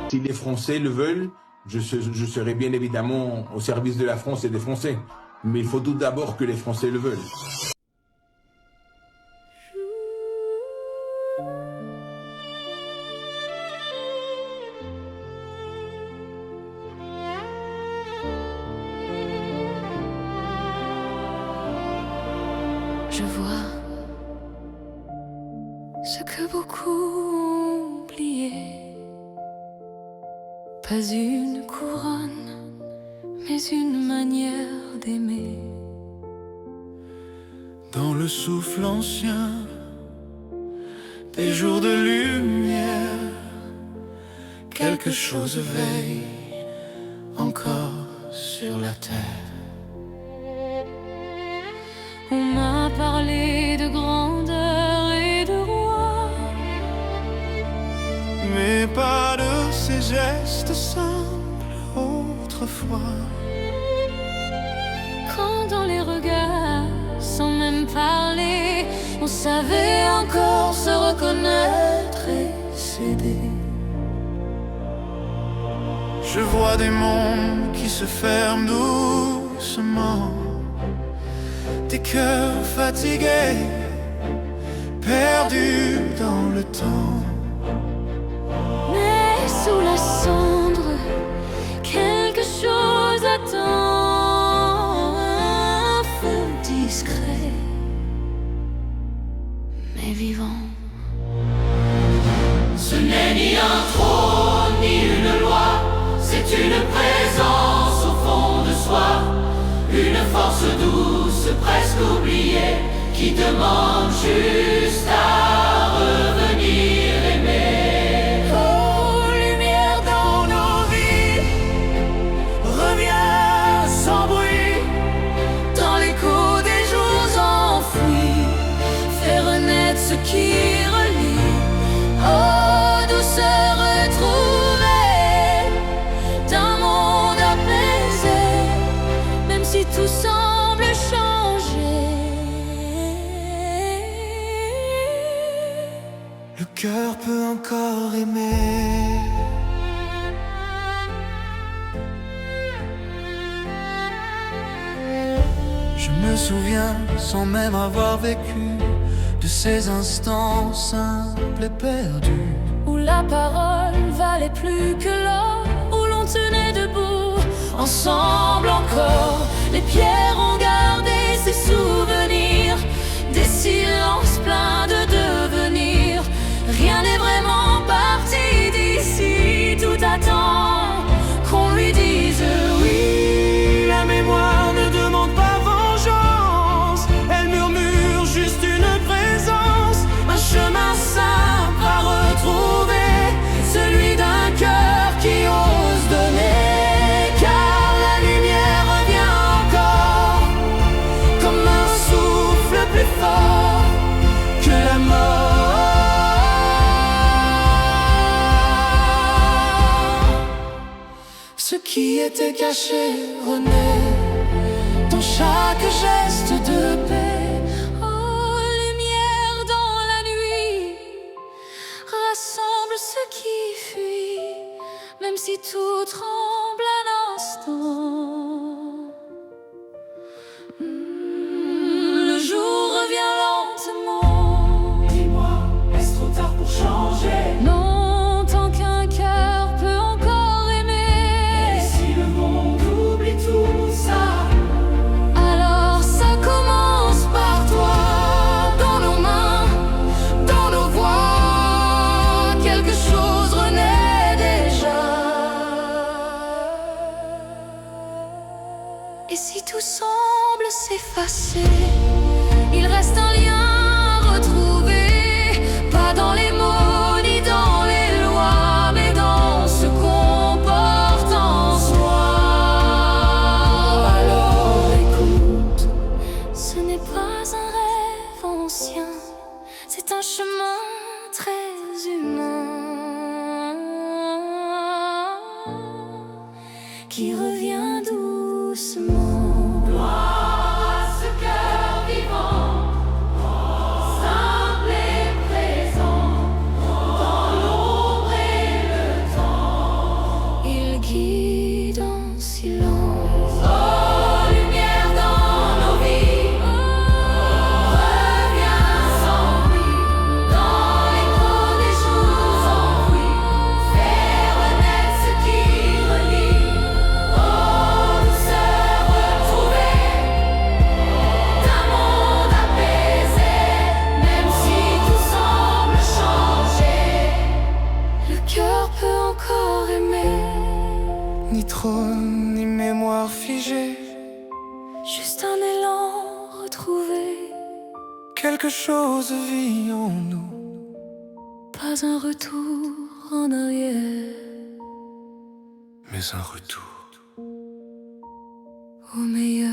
Si les Français le veulent, je serai bien évidemment au service de la France et des Français. Mais il faut tout d'abord que les Français le veulent. Je vois ce que beaucoup ont oublié. Pas une couronne, mais une manière d'aimer. Dans le souffle ancien des jours de lumière, quelque chose veille encore sur la terre. On m'a parlé de grandeur et de roi, mais pas de ces gestes simples autrefois. quand dans les regards, sans même parler, on savait encore se reconnaître et s'aider. Je vois des mondes qui se ferment doucement, des cœurs fatigués, perdus dans le temps. Mais sous la cendre, quelque chose attend, un feu discret, mais vivant. Ce n'est ni un trône, ni une loi, c'est une présence au fond de soi, une force douce, presque oubliée, qui demande juste à revenir aimer. Oh, lumière dans nos vies, reviens sans bruit, Dans l'écho des jours enfouis, faire renaître ce qui relie. Oh, douceur retrouvée d'un monde apaisé, même si tout semble changer. le cœur peut encore aimer. Je me souviens, sans même avoir vécu, de ces instants simples et perdus, Où la parole valait plus que l'or, où l'on tenait debout, ensemble encore. Les pierres ont gardé ces souvenirs, des silences pleins de devenir. Rien n'est vraiment parti d'ici, tout attend qu'on lui dise oui. la mémoire ne demande pas vengeance, elle murmure juste une présence, un chemin simple à retrouver, celui d'un cœur qui ose donner. Car la lumière revient encore, comme un souffle plus fort que la mort. Ce qui était caché renaît dans chaque geste de paix. Oh, lumière dans la nuit, rassemble ce qui fuit, même si tout tremble un instant. Le jour revient lentement. Dis-moi, est-ce trop tard pour changer? Non, tant qu'un cœur peut encore Et aimer, si le monde oublie tout ça? alors ça commence par toi. Dans nos mains, dans nos voix, quelque chose renaît déjà. Et si tout semble s'effacer, il reste un lien à retrouver, pas dans les mots ni dans les lois, mais dans ce qu'on porte en soi. Alors écoute, ce n'est pas un rêve ancien, c'est un chemin très humain qui revient doucement. Gloire à ce cœur vivant, simple et présent, dans l'ombre et le temps. ni trône, ni mémoire figée. Juste un élan retrouvé. Quelque chose vit en nous. Pas un retour en arrière. Mais un retour Au meilleur.